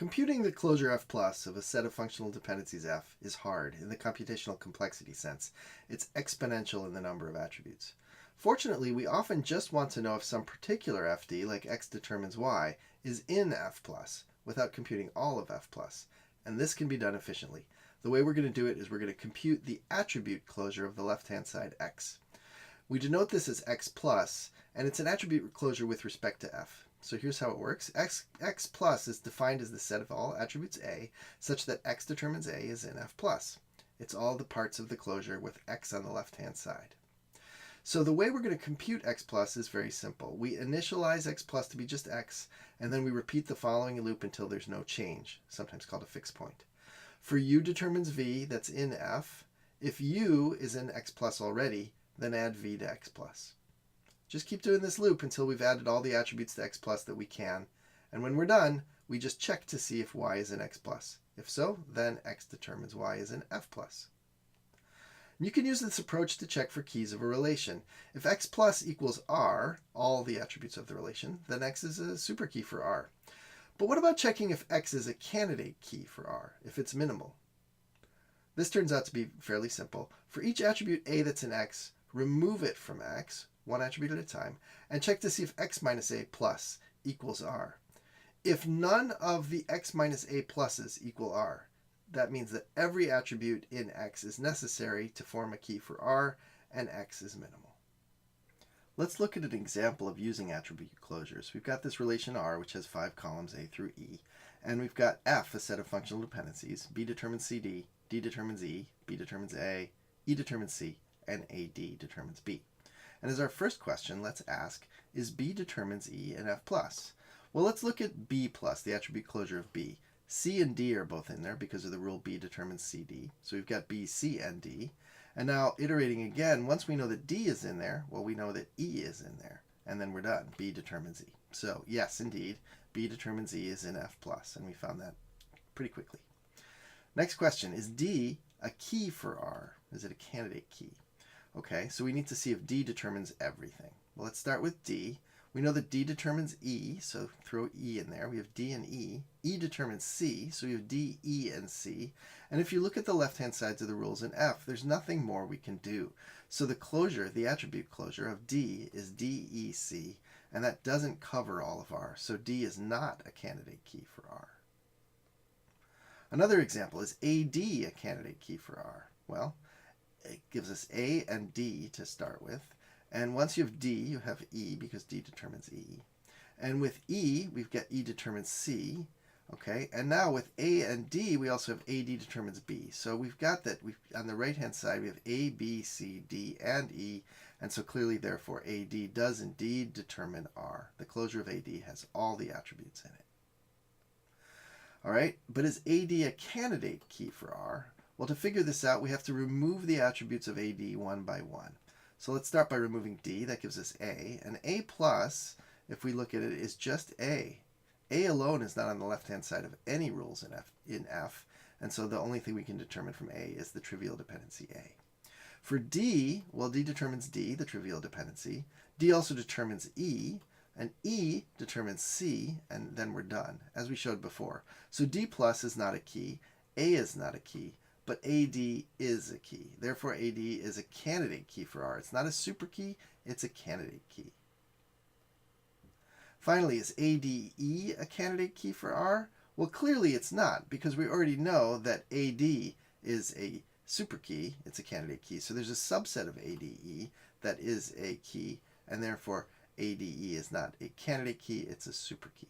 Computing the closure F plus of a set of functional dependencies F is hard in the computational complexity sense. It's exponential in the number of attributes. Fortunately, we often just want to know if some particular FD, like x determines y, is in F plus without computing all of F plus. And this can be done efficiently. The way we're going to do it is we're going to compute the attribute closure of the left-hand side x. We denote this as x plus, and it's an attribute closure with respect to F. So here's how it works. X plus is defined as the set of all attributes A such that x determines A is in F plus. It's all the parts of the closure with x on the left-hand side. So the way we're going to compute x plus is very simple. We initialize x plus to be just x, and then we repeat the following loop until there's no change, sometimes called a fixed point. For u determines v, that's in F. If u is in x plus already, then add v to x plus. Just keep doing this loop until we've added all the attributes to x plus that we can. And when we're done, we just check to see if y is in x plus. If so, then x determines y is in F plus. And you can use this approach to check for keys of a relation. If x plus equals r, all the attributes of the relation, then x is a superkey for r. But what about checking if x is a candidate key for r, if it's minimal? This turns out to be fairly simple. For each attribute a that's in x, remove it from x, one attribute at a time, and check to see if x minus a plus equals r. If none of the x minus a pluses equal r, that means that every attribute in x is necessary to form a key for r, and x is minimal. Let's look at an example of using attribute closures. We've got this relation R, which has 5 columns A through E, and we've got F, a set of functional dependencies. B determines CD, D determines E, B determines A, E determines C, and AD determines B. And as our first question, let's ask, is B determines E in F plus? Well, let's look at B plus, the attribute closure of B. C and D are both in there because of the rule B determines CD. So we've got B, C, and D. And now iterating again, once we know that D is in there, well, we know that E is in there. And then we're done. B determines E. So yes, indeed, B determines E is in F plus. And we found that pretty quickly. Next question, is D a key for R? Is it a candidate key? Okay, so we need to see if D determines everything. Well, let's start with D. We know that D determines E, so throw E in there. We have D and E. E determines C, so we have D, E, and C. And if you look at the left-hand sides of the rules in F, there's nothing more we can do. So the closure, the attribute closure of D is D, E, C, and that doesn't cover all of R. So D is not a candidate key for R. Another example, is AD a candidate key for R? Well, it gives us A and D to start with. And once you have D, you have E because D determines E. And with E, we've got E determines C. Okay, and now with A and D, we also have AD determines B. So we've got that. On the right-hand side, we have A, B, C, D, and E. And so clearly, therefore, AD does indeed determine R. The closure of AD has all the attributes in it. All right, but is AD a candidate key for R? Well, to figure this out, we have to remove the attributes of AD one by one. So let's start by removing D. That gives us A. And A plus, if we look at it, is just A. A alone is not on the left-hand side of any rules in F. And so the only thing we can determine from A is the trivial dependency A. For D, well, D determines D, the trivial dependency. D also determines E. And E determines C. And then we're done, as we showed before. So D plus is not a key. A is not a key. But AD is a key. Therefore, AD is a candidate key for R. It's not a superkey, it's a candidate key. Finally, is ADE a candidate key for R? Well, clearly it's not, because we already know that AD is a superkey. It's a candidate key. So there's a subset of ADE that is a key, and therefore ADE is not a candidate key, it's a superkey.